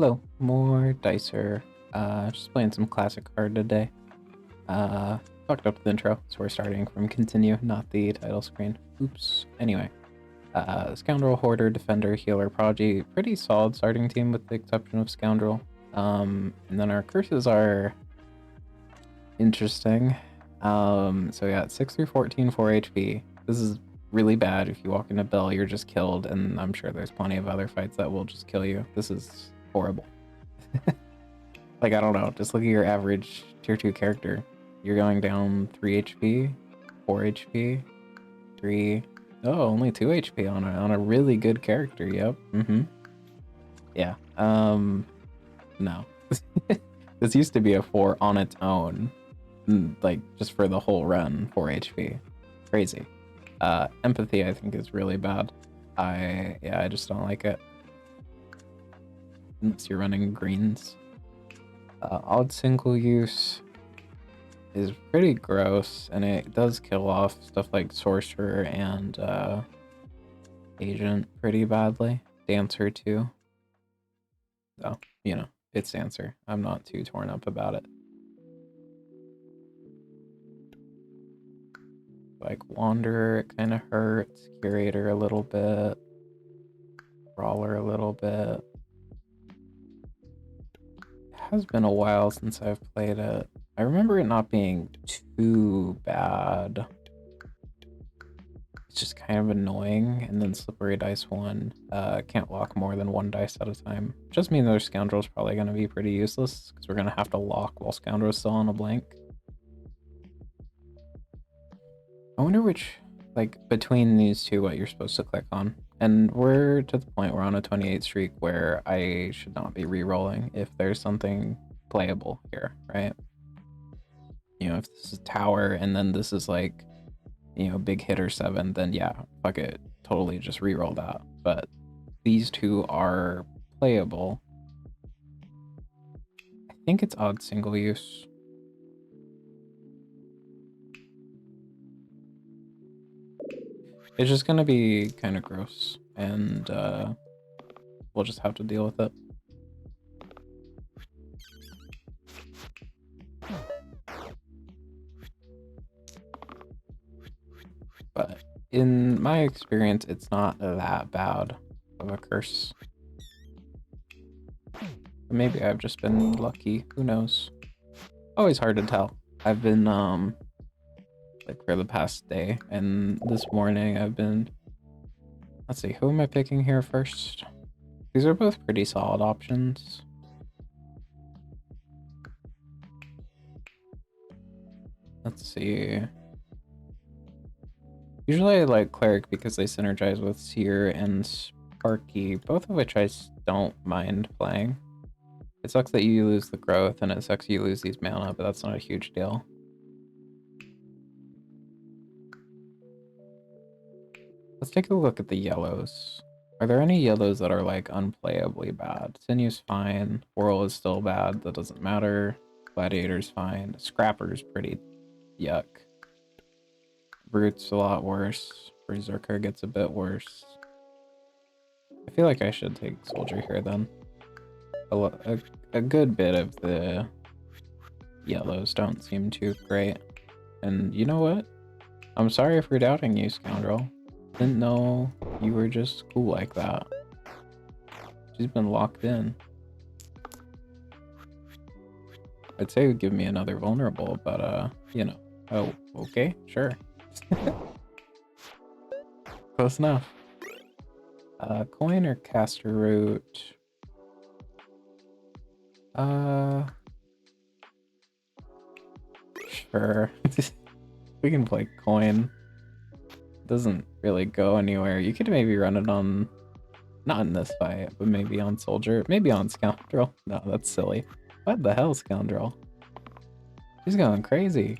Hello, more Dicer. Just playing some classic card today. Fucked up the intro, so we're starting from continue, not the title screen. Oops. Anyway, Scoundrel, Hoarder, Defender, Healer, Prodigy. Pretty solid starting team with the exception of Scoundrel. And then our curses are interesting. So we got 6 through 14, 4 HP. This is really bad. If you walk into Bell, you're just killed, and I'm sure there's plenty of other fights that will just kill you. This is horrible. Like, I don't know, just look at your average tier 2 character. You're going down 3 HP, 4 HP, 3... Oh, only 2 HP on a really good character, yep. Yeah, no. This used to be a 4 on its own. Like, just for the whole run, 4 HP. Crazy. Empathy, I think, is really bad. I just don't like it. Unless you're running greens. Odd single use is pretty gross, and it does kill off stuff like Sorcerer and Agent pretty badly. Dancer too. So, you know, it's Dancer. I'm not too torn up about it. Like Wanderer, it kind of hurts. Curator a little bit. Brawler a little bit. Has been a while since I've played it. I remember it not being too bad. It's just kind of annoying, and then Slippery Dice 1 can't lock more than 1 dice at a time. Just means their Scoundrel's probably going to be pretty useless, because we're going to have to lock while Scoundrel's still on a blank. I wonder which, like, between these two, what you're supposed to click on. And we're to the point, we're on a 28 streak where I should not be re-rolling if there's something playable here, right? You know, if this is Tower and then this is like, you know, big hitter 7, then yeah, fuck it, totally just re-roll that. But these two are playable. I think it's odd single use. It's just gonna be kind of gross, and we'll just have to deal with it. But in my experience, it's not that bad of a curse. Maybe I've just been lucky, who knows? Always hard to tell. I've been, like for the past day, and this morning I've been... Let's see, who am I picking here first? These are both pretty solid options. Let's see. Usually I like Cleric because they synergize with Seer and Sparky, both of which I don't mind playing. It sucks that you lose the growth, and it sucks you lose these mana, but that's not a huge deal. Let's take a look at the yellows. Are there any yellows that are like unplayably bad? Sinew's fine. Whirl is still bad. That doesn't matter. Gladiator's fine. Scrapper's pretty yuck. Brute's a lot worse. Berserker gets a bit worse. I feel like I should take Soldier here then. A good bit of the yellows don't seem too great. And you know what? I'm sorry for doubting you, Scoundrel. Didn't know you were just cool like that. She's been locked in. I'd say it would give me another vulnerable, but you know. Oh, okay, sure. Close enough. Coin or caster root? Sure. We can play coin. Doesn't really go anywhere. You could maybe run it on, not in this fight, but maybe on Soldier, maybe on Scoundrel. No, that's silly. What the hell, Scoundrel? She's going crazy.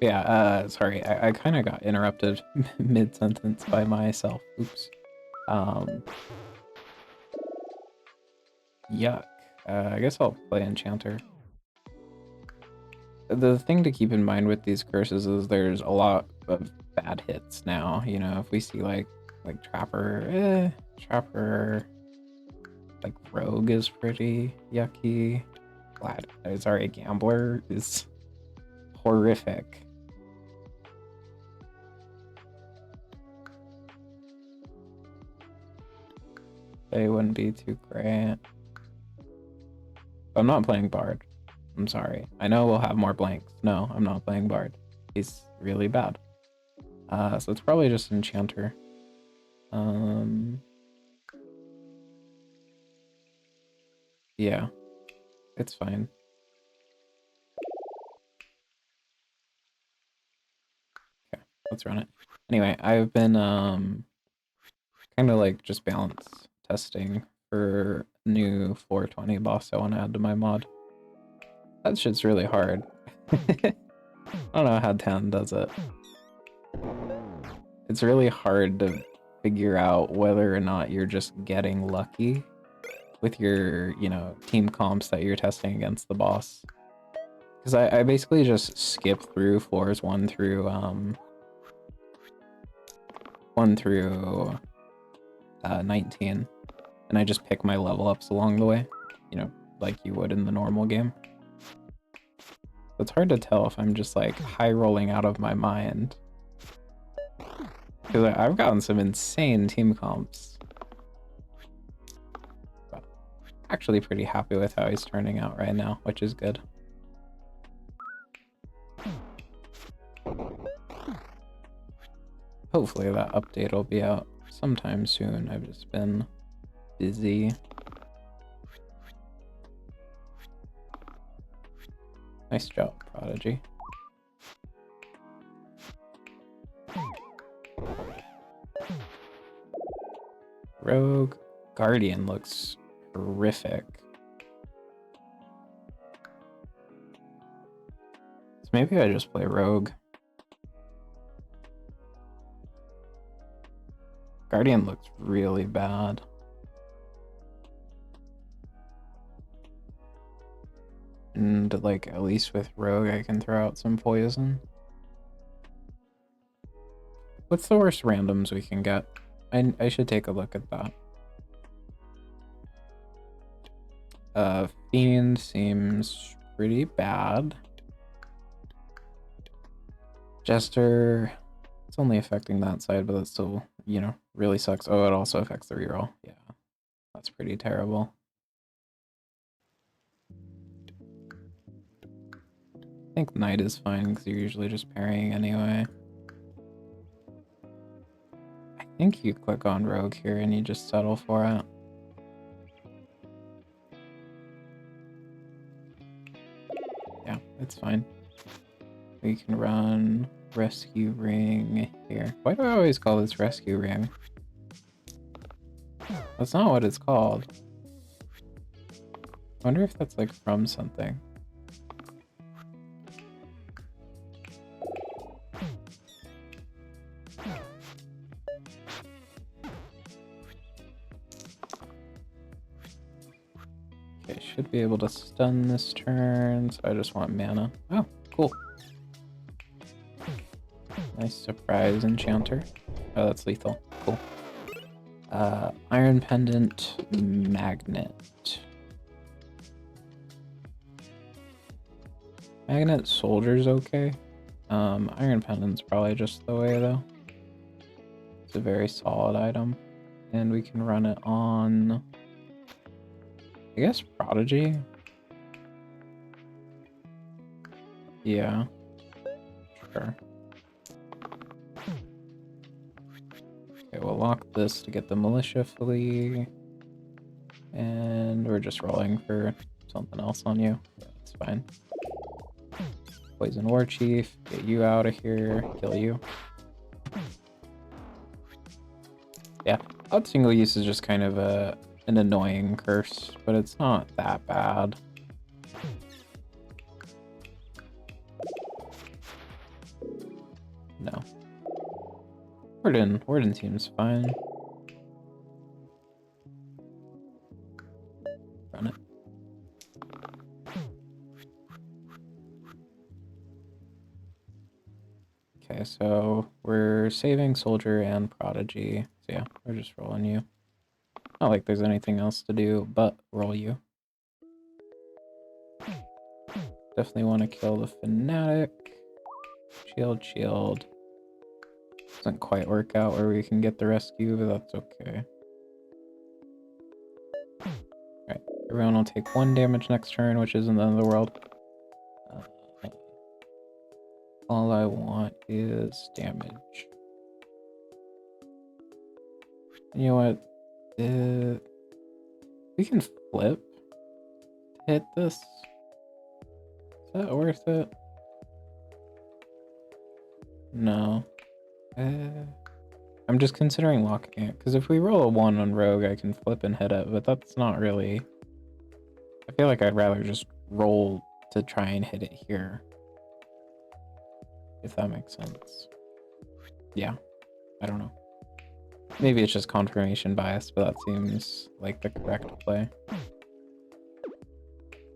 Yeah, sorry, I kind of got interrupted mid-sentence by myself. Oops. Yuck. I guess I'll play Enchanter. the thing to keep in mind with these curses is there's a lot of bad hits now. You know, if we see like Trapper, like Rogue is pretty yucky. Gambler is horrific. They wouldn't be too great. I'm not playing Bard. I'm sorry. I know we'll have more blanks. No, I'm not playing Bard. He's really bad. So it's probably just Enchanter. Yeah, it's fine. Okay, let's run it. Anyway, I've been kind of like just balance testing for new 420 boss I want to add to my mod. That shit's really hard. I don't know how 10 does it. It's really hard to figure out whether or not you're just getting lucky with your, you know, team comps that you're testing against the boss. Because I basically just skip through floors 1 through 19, and I just pick my level ups along the way, you know, like you would in the normal game. It's hard to tell if I'm just like high rolling out of my mind. Because I've gotten some insane team comps. But actually pretty happy with how he's turning out right now, which is good. Hopefully that update will be out sometime soon. I've just been busy. Nice job, Prodigy. Rogue Guardian looks horrific. So maybe I just play Rogue. Guardian looks really bad. And like at least with Rogue I can throw out some poison. What's the worst randoms we can get? I should take a look at that. Fiend seems pretty bad. Jester, it's only affecting that side, but that still, you know, really sucks. Oh, it also affects the reroll. Yeah, that's pretty terrible. I think Knight is fine because you're usually just parrying anyway. I think you click on Rogue here and you just settle for it. Yeah, it's fine. We can run Rescue Ring here. Why do I always call this Rescue Ring? That's not what it's called. I wonder if that's like from something. Okay, should be able to stun this turn, so I just want mana. Oh, cool. Nice surprise Enchanter. Oh, that's lethal. Cool. Iron Pendant, Magnet. Magnet Soldier's okay. Iron Pendant's probably just the way though. It's a very solid item. And we can run it on, I guess, Prodigy? Yeah. Sure. Okay, we'll lock this to get the Militia Flea. And we're just rolling for something else on you. Yeah, that's fine. Poison War Chief, get you out of here, kill you. Yeah, Odd Single Use is just kind of an annoying curse, but it's not that bad. No. Warden seems fine. Run it. Okay, so we're saving Soldier and Prodigy. So yeah, we're just rolling you. Not like there's anything else to do but roll you. Definitely want to kill the Fanatic. Shield, shield. Doesn't quite work out where we can get the rescue, but that's okay. Alright, everyone will take 1 damage next turn, which isn't the end of the world. All I want is damage. You know what? We can flip to hit this. Is that worth it? No. I'm just considering locking it, because if we roll a 1 on Rogue, I can flip and hit it, but that's not really... I feel like I'd rather just roll to try and hit it here. If that makes sense. Yeah, I don't know. Maybe it's just confirmation bias, but that seems like the correct play.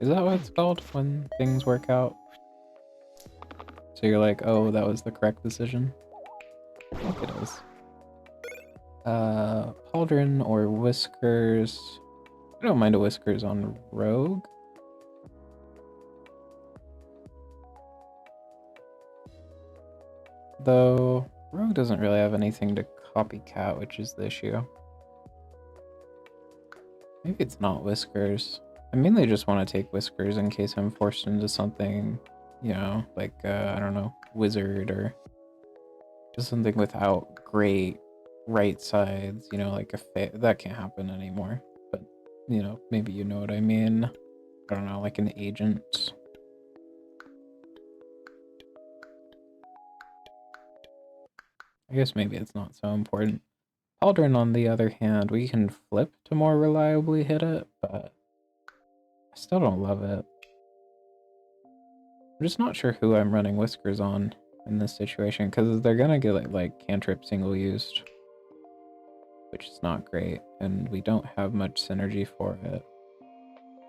Is that what it's called when things work out? So you're like, oh, that was the correct decision? I think it is. Pauldron or Whiskers. I don't mind a Whiskers on Rogue. Though, Rogue doesn't really have anything to copycat, which is the issue. Maybe it's not Whiskers. I mainly just want to take Whiskers in case I'm forced into something, you know, like, I don't know, Wizard or just something without great right sides, you know, like that can't happen anymore. But, you know, maybe you know what I mean. I don't know, like an agent. I guess maybe it's not so important. Pauldron, on the other hand, we can flip to more reliably hit it, but I still don't love it. I'm just not sure who I'm running Whiskers on in this situation, because they're gonna get like cantrip single used, which is not great, and we don't have much synergy for it.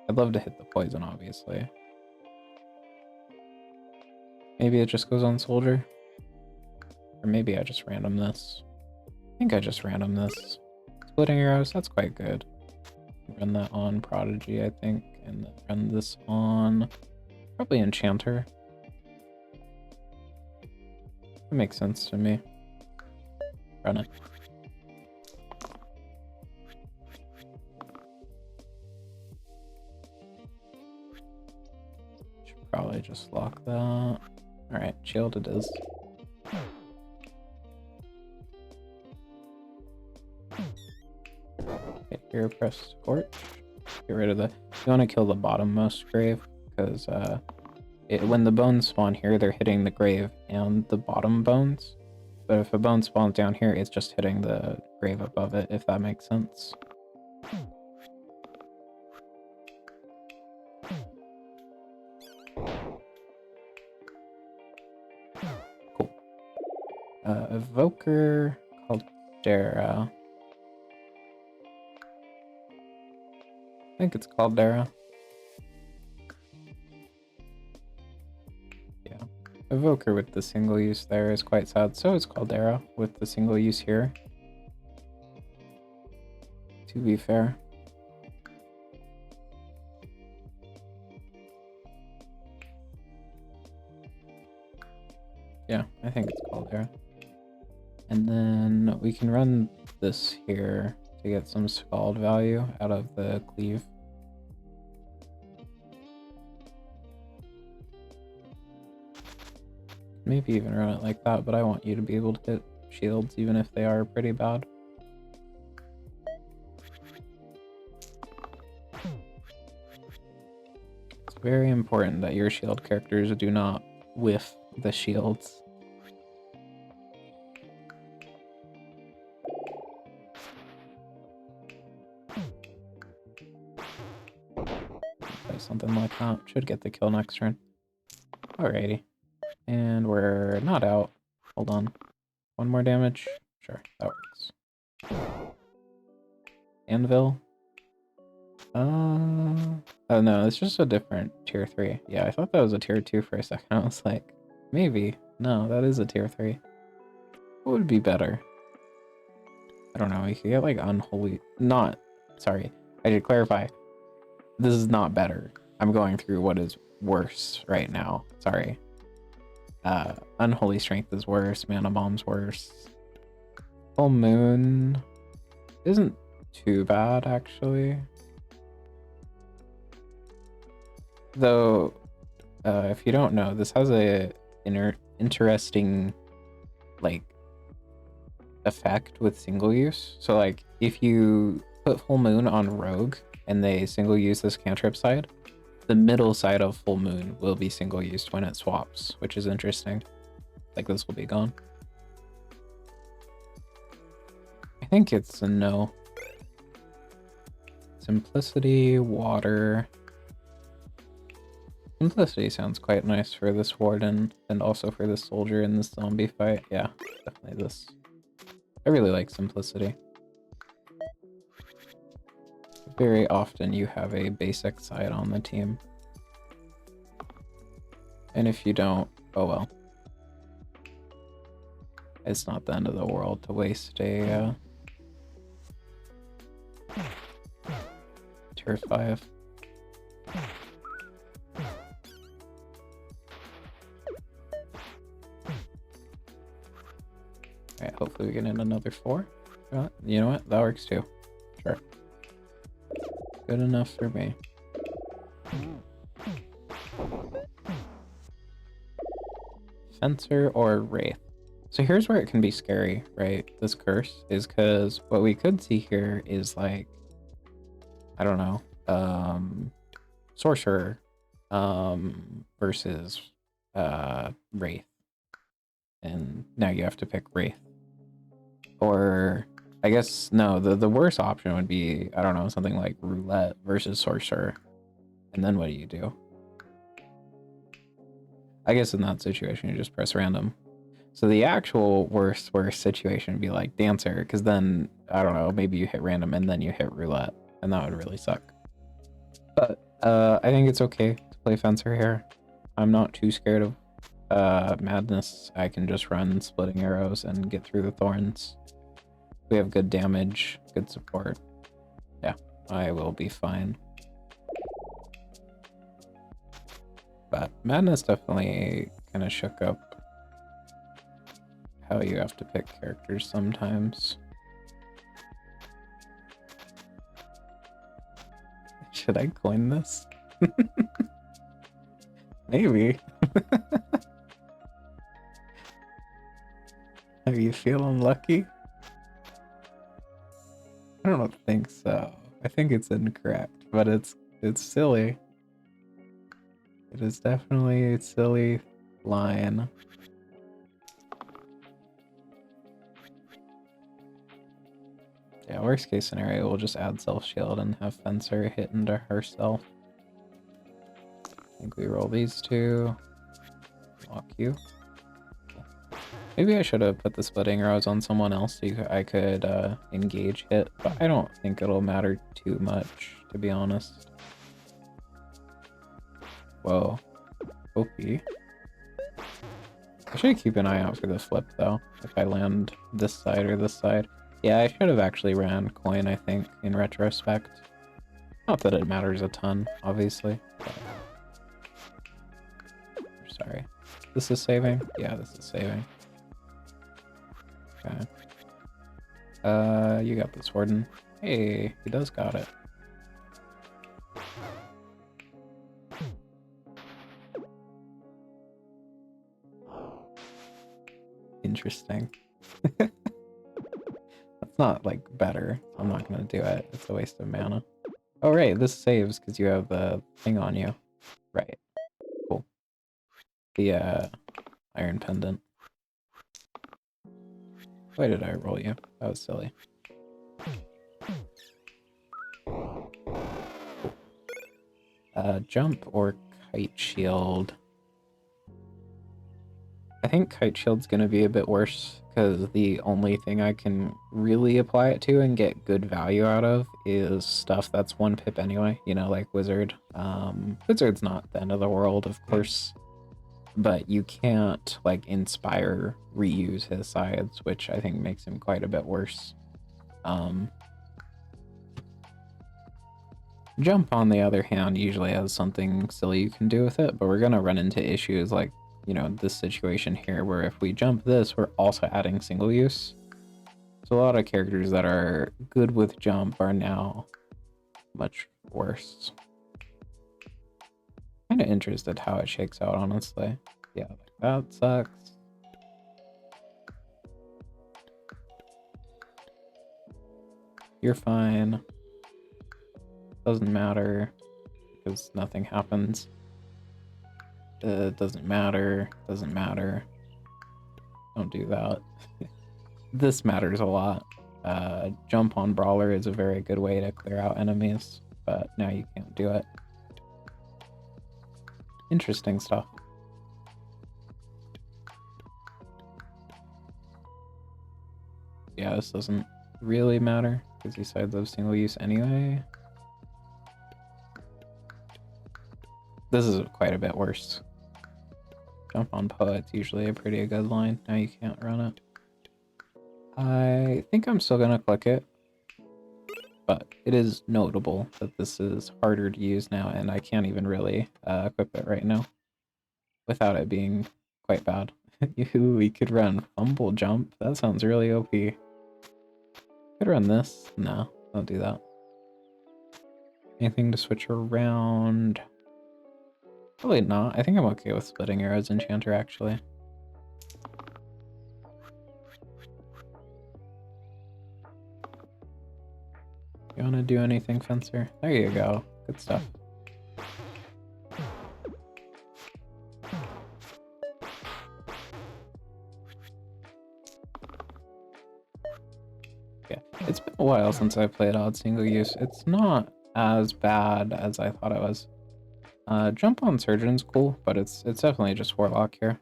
I'd love to hit the poison, obviously. Maybe it just goes on Soldier? Or maybe I just random this. I think I just random this. Splitting arrows, that's quite good. Run that on Prodigy, I think, and then run this on probably Enchanter. That makes sense to me. Run it. Should probably just lock that. Alright, shield it is. Okay, here, press Scorch. Get rid of the... You want to kill the bottommost grave, because when the bones spawn here, they're hitting the grave and the bottom bones. But if a bone spawns down here, it's just hitting the grave above it, if that makes sense. Cool. Evoker Caldera. I think it's Caldera. Yeah. Evoker with the single use there is quite sad. So is Caldera with the single use here. To be fair. Yeah, I think it's Caldera. And then we can run this here to get some Scald value out of the cleave. Maybe even run it like that, but I want you to be able to hit shields even if they are pretty bad. It's very important that your shield characters do not whiff the shields. Play something like that. Should get the kill next turn. Alrighty. And we're not out. Hold on. 1 more damage? Sure, that works. Anvil? Oh no, it's just a different tier 3. Yeah, I thought that was a tier 2 for a second. I was like, maybe. No, that is a tier 3. What would be better? I don't know. You could get like unholy. Not. Sorry. I should clarify. This is not better. I'm going through what is worse right now. Sorry. Unholy Strength is worse. Mana Bomb's worse. Full Moon isn't too bad, actually. Though, if you don't know, this has a interesting, like, effect with single use. So, like, if you put Full Moon on Rogue and they single use this cantrip side, the middle side of Full Moon will be single used when it swaps, which is interesting. Like, this will be gone. I think it's a no. Simplicity, water. Simplicity sounds quite nice for this warden and also for this soldier in this zombie fight. Yeah, definitely this. I really like simplicity. Very often you have a basic side on the team. And if you don't, oh well. It's not the end of the world to waste a tier 5. Alright, hopefully we get in another 4. You know what? That works too. Sure. Good enough for me. Fencer or Wraith. So here's where it can be scary, right? This curse is because what we could see here is like, I don't know, Sorcerer versus Wraith. And now you have to pick Wraith. Or I guess no, the worst option would be, I don't know, something like Roulette versus Sorcerer. And then what do you do? I guess in that situation you just press random. So the actual worst situation would be like Dancer, because then, I don't know, maybe you hit random and then you hit Roulette, and that would really suck. But I think it's okay to play Fencer here. I'm not too scared of Madness. I can just run Splitting Arrows and get through the Thorns. We have good damage, good support. Yeah, I will be fine. But Madness definitely kind of shook up how you have to pick characters sometimes. Should I coin this? Maybe. Are you feeling lucky? I don't think so. I think it's incorrect, but it's silly. It is definitely a silly line. Yeah, worst case scenario, we'll just add self shield and have Fencer hit into herself. I think we roll these two. Lock you. Maybe I should have put the Splitting Arrows on someone else so I could engage hit, but I don't think it'll matter too much, to be honest. Whoa. OP. I should keep an eye out for the flip, though, if I land this side or this side. Yeah, I should have actually ran coin, I think, in retrospect. Not that it matters a ton, obviously. But... Sorry. This is saving? Yeah, this is saving. Okay. You got this, Warden. Hey, he does got it. Interesting. That's not, like, better. I'm not gonna do it. It's a waste of mana. Oh, right, this saves because you have the thing on you. Right. Cool. The, Iron Pendant. Why did I roll you? That was silly. Jump or Kite Shield? I think Kite Shield's gonna be a bit worse, because the only thing I can really apply it to and get good value out of is stuff that's 1 pip anyway, you know, like Wizard. Wizard's not the end of the world, of course. but you can't like inspire reuse his sides, which I think makes him quite a bit worse. Jump, on the other hand, usually has something silly you can do with it, but we're gonna run into issues like, you know, this situation here, where if we jump this, we're also adding single use. So a lot of characters that are good with jump are now much worse. Kind of interested how it shakes out, honestly. Yeah, like that sucks. You're fine. Doesn't matter because nothing happens. Doesn't matter. Doesn't matter. Don't do that. This matters a lot. Jump on Brawler is a very good way to clear out enemies, but now you can't do it. Interesting stuff. Yeah, this doesn't really matter because these sides have single use anyway. This is quite a bit worse. Jump on Poet's usually a pretty good line. Now you can't run it. I think I'm still gonna click it, but it is notable that this is harder to use now, and I can't even really equip it right now without it being quite bad. We could run Fumble Jump. That sounds really OP. Could run this. No, don't do that. Anything to switch around? Probably not. I think I'm okay with splitting arrows enchanter, actually. You want to do anything, Fencer? There you go. Good stuff. Yeah, it's been a while since I played odd single use. It's not as bad as I thought it was. Jump on Surgeon's cool, but it's definitely just Warlock here.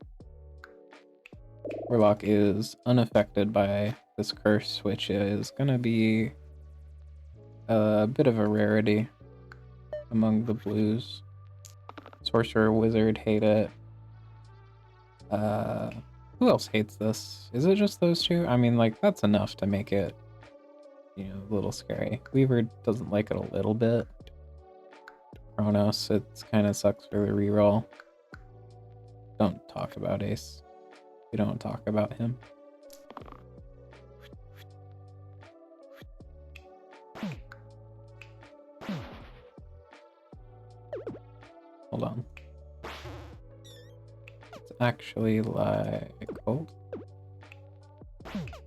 Warlock is unaffected by this curse, which is gonna be a bit of a rarity among the blues. Sorcerer, Wizard hate it. Who else hates this? Is it just those two? I mean, like, that's enough to make it, you know, a little scary. Weaver doesn't like it a little bit. Kronos, it kind of sucks for the reroll. Don't talk about Ace. We don't talk about him. Hold on. It's actually like, oh.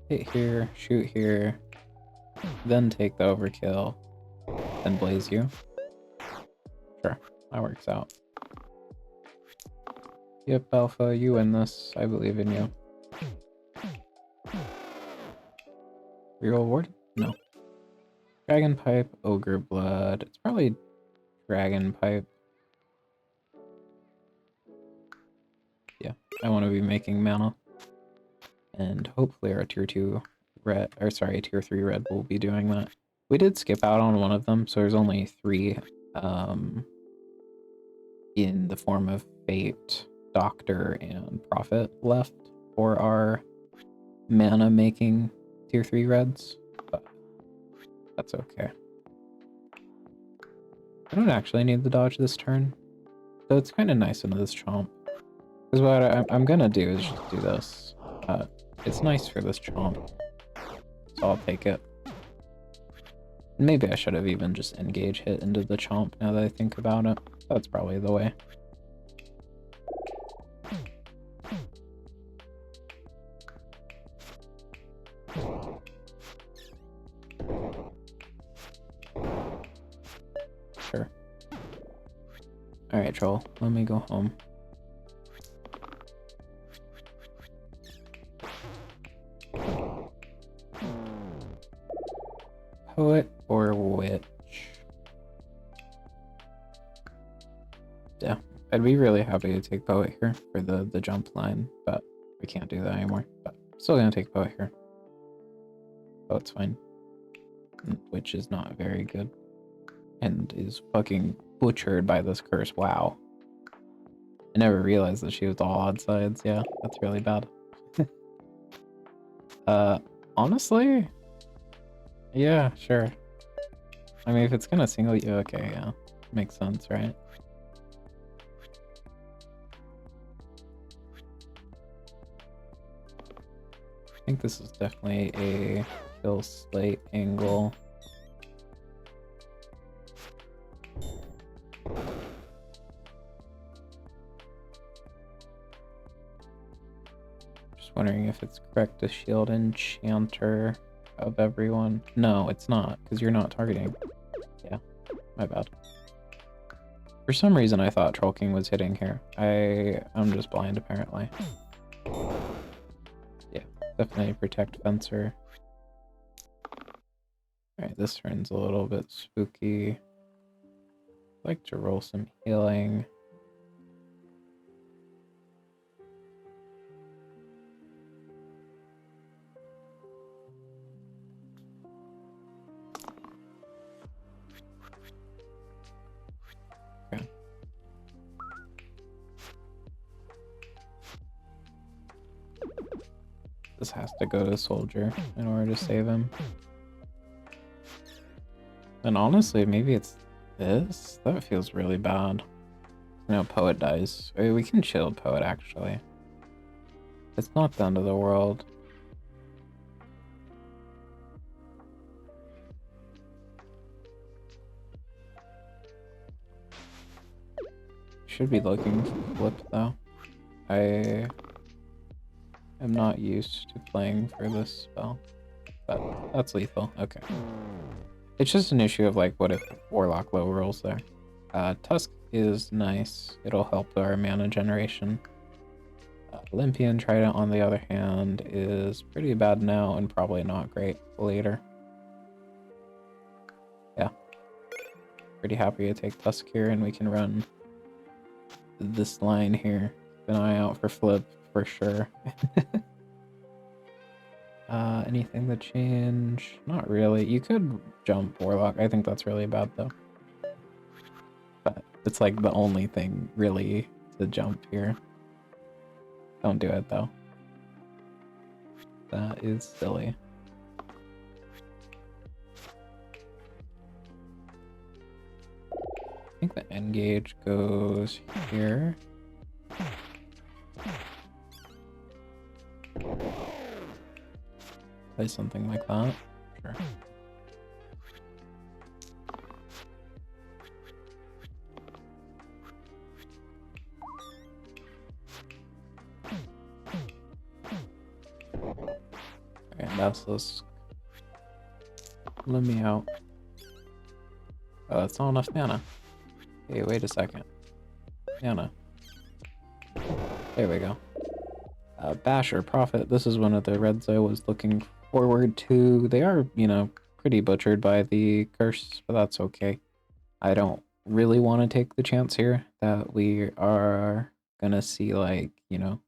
Hit here, shoot here, then take the overkill, then blaze you. Sure, that works out. Yep, Alpha, you win this. I believe in you. Reroll ward? No. Dragon Pipe, Ogre Blood. It's probably Dragon Pipe. Yeah, I want to be making mana. And hopefully our tier 2 red, or sorry, tier 3 red will be doing that. We did skip out on one of them, so there's only 3 in the form of Fate, Doctor, and Prophet left for our mana making tier 3 reds, but that's okay. I don't actually need the dodge this turn, so it's kind of nice into this chomp. Because what I'm gonna do is just do this. It's nice for this chomp, so I'll take it. Maybe I should have even just engage hit into the chomp now that I think about it. That's probably the way. Sure. Alright, troll, let me go home. Poet or witch? Yeah, I'd be really happy to take poet here for the jump line, but we can't do that anymore. But still gonna take poet here. Poet's fine. Witch is not very good. And is fucking butchered by this curse. Wow. I never realized that she was all odd sides. Yeah, that's really bad. Honestly, yeah, sure. I mean, if it's gonna single you, okay, yeah, makes sense, right? I think this is definitely a kill slate angle. Just wondering if it's correct to shield enchanter of everyone. No, it's not, because you're not targeting. Yeah, my bad. For some reason I thought Troll King was hitting here. I'm just blind apparently. Yeah, definitely protect Fencer. Alright, this turn's a little bit spooky. I'd like to roll some healing. Okay. This has to go to Soldier in order to save him. And honestly, maybe it's this? That feels really bad. No, Poet dies. We can shield Poet, actually. It's not the end of the world. Should be looking for Flip, though. I am not used to playing for this spell. But that's lethal. Okay. It's just an issue of, like, what if Warlock low rolls there? Tusk is nice. It'll help our mana generation. Olympian Trident, on the other hand, is pretty bad now and probably not great later. Yeah. Pretty happy to take Tusk here, and we can run this line here. Keep an eye out for Flip, for sure. Anything to change? Not really. You could jump Warlock. I think that's really bad, though. But it's like the only thing, really, to jump here. Don't do it, though. That is silly. I think the engage goes here. Play something like that. Sure. Okay, Basilisk. Let me out. Oh, that's not enough mana. Hey, wait a second. Mana. There we go. Basher, Prophet. This is one of the reds I was looking forward to. They are, you know, pretty butchered by the curse, but that's okay. I don't really want to take the chance here that we are gonna see, like, you know,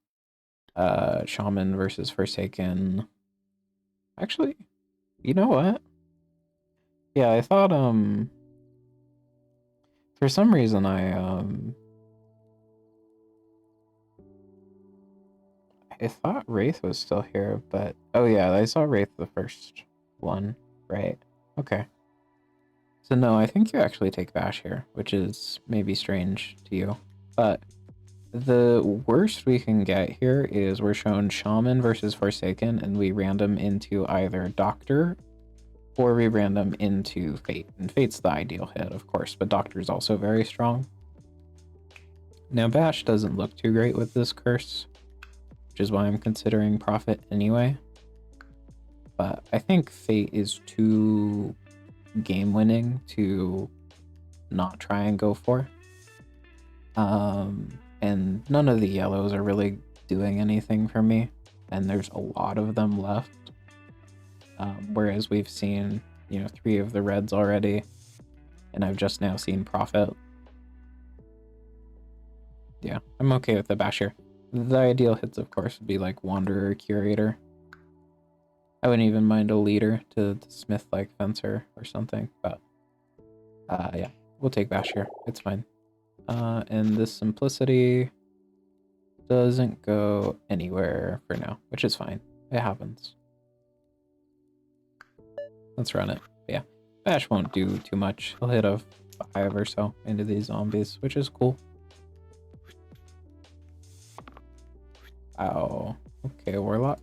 Shaman versus Forsaken. Actually, you know what? Yeah, I thought, for some reason I thought Wraith was still here, but... Oh yeah, I saw Wraith the first one, right? Okay. So no, I think you actually take Bash here, which is maybe strange to you. But the worst we can get here is we're shown Shaman versus Forsaken, and we random into either Doctor, or we random into Fate. And Fate's the ideal hit, of course, but Doctor's also very strong. Now Bash doesn't look too great with this curse, which is why I'm considering Prophet anyway. But I think Fate is too game winning to not try and go for. And none of the yellows are really doing anything for me, and there's a lot of them left. Whereas we've seen, you know, 3 of the reds already, and I've just now seen Prophet. Yeah, I'm okay with the Bashir. The ideal hits, of course, would be like Wanderer, Curator. I wouldn't even mind a leader to smith like Fencer or something, but yeah, we'll take Bashir. It's fine. And this Simplicity, doesn't go anywhere for now, which is fine. It happens. Let's run it. Yeah, Bash won't do too much. He'll hit a 5 or so into these zombies, which is cool. Ow. Okay, Warlock.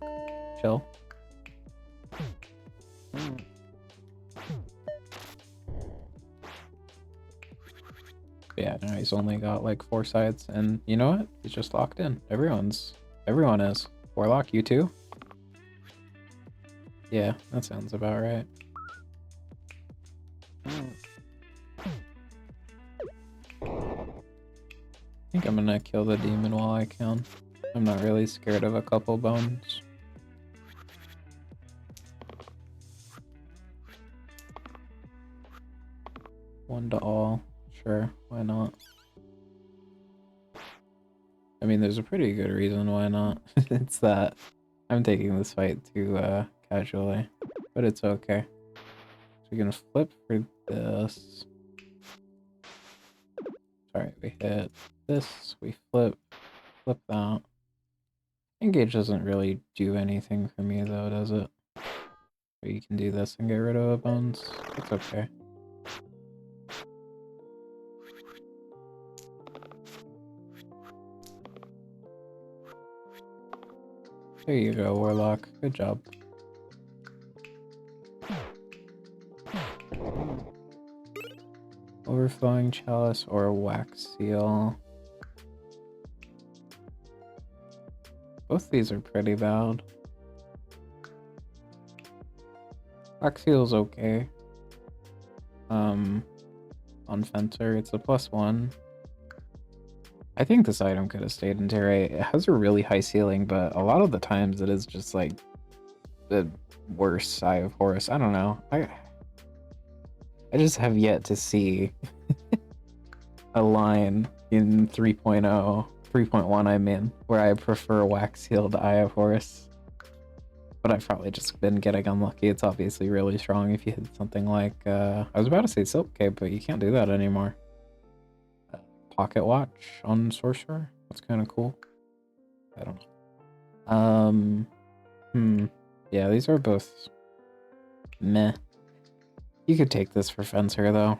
Chill. Yeah, no, he's only got like 4 sides, and you know what? He's just locked in. Everyone is. Warlock, you too? Yeah, that sounds about right. I think I'm gonna kill the demon while I can. I'm not really scared of a couple bones. One to all. Sure, why not? I mean, there's a pretty good reason why not. It's that I'm taking this fight too casually, but it's okay. So we're gonna flip for this. Sorry, we hit this, we flip that. Engage doesn't really do anything for me though, does it? Or you can do this and get rid of a bones. It's okay. There you go, Warlock. Good job. Overflowing Chalice or Wax Seal. Both these are pretty bad. Wax Seal's okay. On Fencer, it's a +1. I think this item could have stayed in Terrae. It has a really high ceiling, but a lot of the times it is just like the worst Eye of Horus. I don't know. I just have yet to see a line in 3.0, 3.1 I mean, where I prefer Wax Sealed Eye of Horus. But I've probably just been getting unlucky. It's obviously really strong if you hit something like, I was about to say Silk Cape, but you can't do that anymore. Pocket Watch on Sorcerer? That's kind of cool. I don't know. Yeah, these are both meh. You could take this for Fencer, though.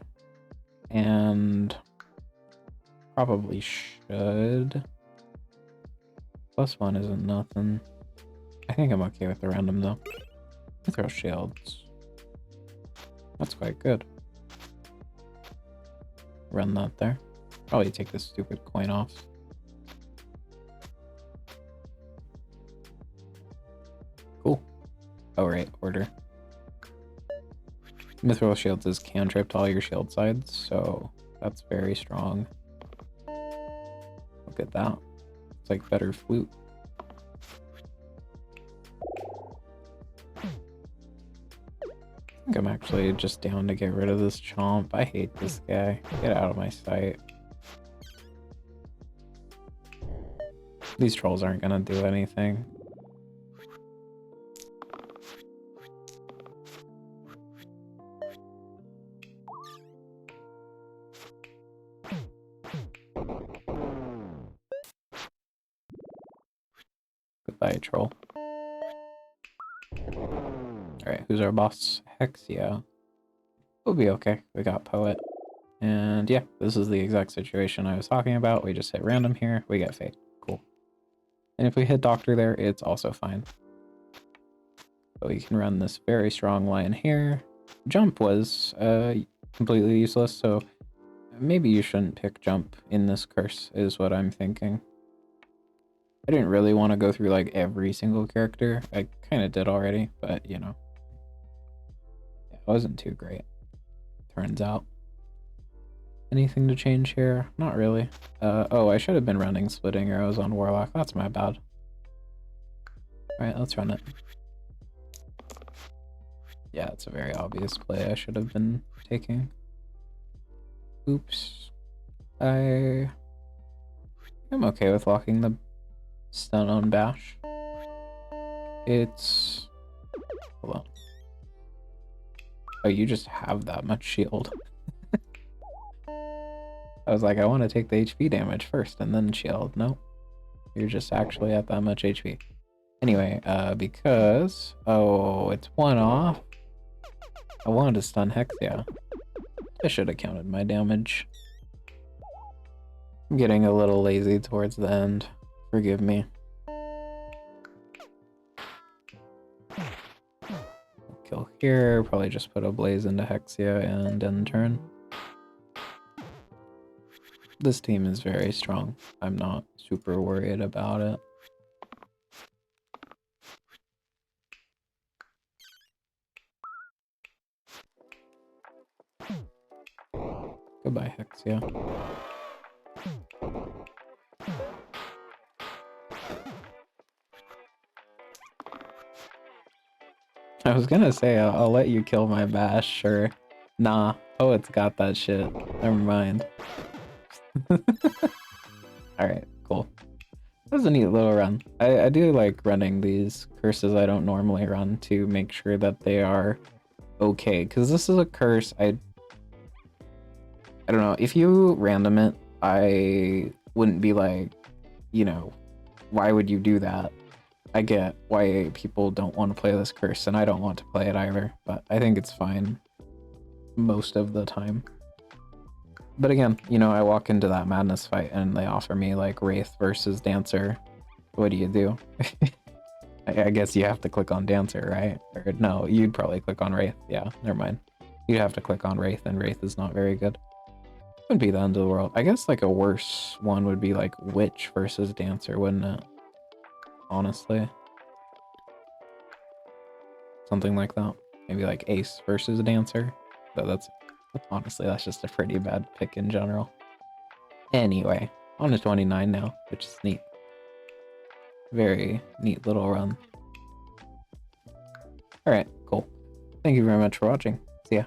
And probably should. +1 isn't nothing. I think I'm okay with the random, though. I throw shields. That's quite good. Run that there. Probably take this stupid coin off. Cool. Oh, right, order. Mithril Shields is cantrip to all your shield sides, so that's very strong. Look at that. It's like better flute. I think I'm actually just down to get rid of this chomp. I hate this guy. Get out of my sight. These trolls aren't gonna do anything. Goodbye, troll. Alright, who's our boss? Hexia. We'll be okay. We got Poet. And yeah, this is the exact situation I was talking about. We just hit random here. We get Fate. Cool. And if we hit Doctor there, it's also fine. So we can run this very strong line here. Jump was completely useless, so maybe you shouldn't pick Jump in this curse, is what I'm thinking. I didn't really want to go through like every single character. I kind of did already, but you know. It wasn't too great, turns out. Anything to change here? Not really. Oh, I should have been running Splitting Arrows on Warlock. That's my bad. Alright, let's run it. Yeah, it's a very obvious play I should have been taking. Oops. I'm okay with locking the stun on Bash. It's... Hold on. Oh, you just have that much shield. I was like, I want to take the HP damage first and then shield. Nope. You're just actually at that much HP. Anyway, because... Oh, it's one off. I wanted to stun Hexia. I should have counted my damage. I'm getting a little lazy towards the end. Forgive me. Kill here, probably just put a blaze into Hexia and end turn. This team is very strong. I'm not super worried about it. Goodbye, Hexia. I was gonna say, I'll let you kill my Bash, sure. Nah, Poet's got that shit. Never mind. Alright, cool. That was a neat little run. I do like running these curses I don't normally run to make sure that they are okay. Because this is a curse I don't know. If you random it, I wouldn't be like, you know, why would you do that? I get why people don't want to play this curse, and I don't want to play it either, but I think it's fine most of the time. But again, you know, I walk into that madness fight and they offer me like Wraith versus Dancer. What do you do? I guess you have to click on Dancer, right? Or no, you'd probably click on Wraith. Yeah, never mind. You'd have to click on Wraith, and Wraith is not very good. Wouldn't be the end of the world. I guess like a worse one would be like Witch versus Dancer, wouldn't it? Honestly. Something like that. Maybe like Ace versus Dancer. But that's honestly, that's just a pretty bad pick in general. Anyway, on to 29 now, which is neat. Very neat little run. Alright, cool. Thank you very much for watching. See ya.